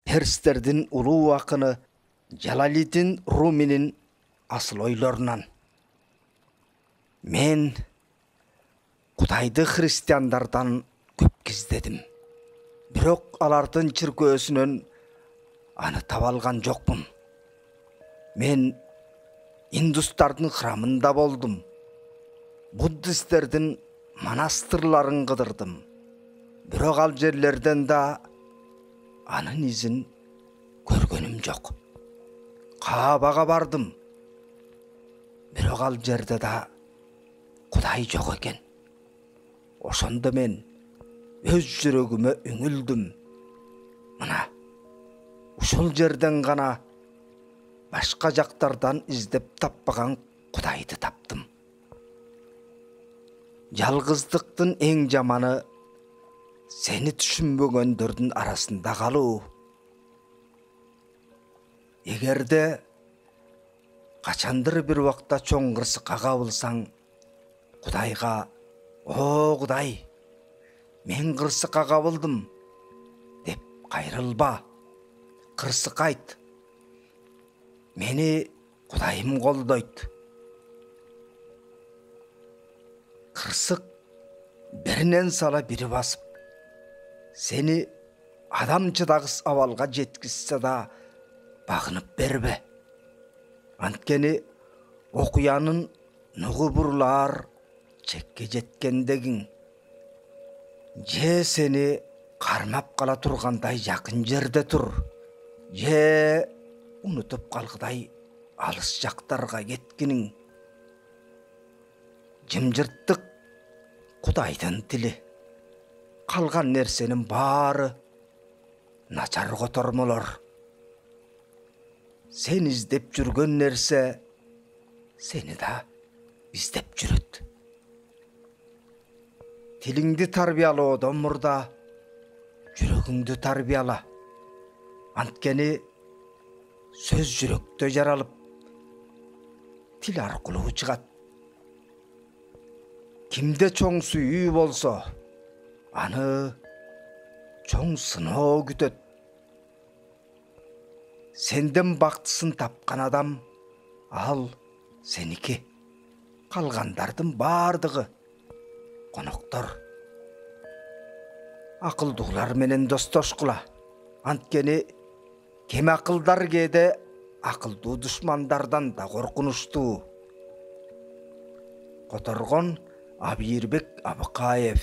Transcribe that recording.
Перстердин улуу акыны Жалалидин Руминин асыл ойлорунан. Мен Кудайды христиандардан көп кездедим. Бирок алардын чиркөөсүнөн аны таба алган жокмун. Мен индустардын храмында болдум. Буддисттердин монастырларын кыдырдым. Бирок ал жерлерден да анын изин көргөнүм жок. Каабага бардым. Бирок ал жерде да Кудай жок экен. Ошондо мен өз жүрөгүмө үңүлдүм. Мына ушул жерден гана башка жактардан издеп таппаган Кудайды таптым. Жалгыздыктын эң жаманы сени түшүнбөгөндөрдүн арасында калуу. Эгерде качандыр бир убакта чоң кырсыкка кабылсаң, Кудайга: "О Кудай, мен кырсыкка кабылдым" деп кайрылба. Кырсык айт: "Мени Кудайым колдойт". Кырсык биринен сала бири басып, сени адам чыдагыс абалга жеткизсе да багынып бербе. Анткени окуянын нугу бурлаар чекке жеткендегиң же сени кармап кала тургандай жакын жерде тур, же унутуп калгыдай алыс жактарга кеткиниң. Жымжырттык Кудайдын тили. Калган нерсенин баары начар котормолор. Сен издеп жүргөн нерсе сени да издеп жүрөт. Тилиңди тарбиялоодон мурда жүрөгүңдү тарбияла. Анткени сөз жүрөктө жаралып, тил аркылуу чыгат. Кимде чоң сүйүү болсо, аны чоң сыноо күтөт. Сенден бактысын тапкан адам, ал сеники. Калгандардын бардыгы коноктор. Акылдуулар менен достошкула. Анткени кем акылдар кээде акылдуу душмандардан да коркунучтуу. Которгон Абийирбек Абыкаев.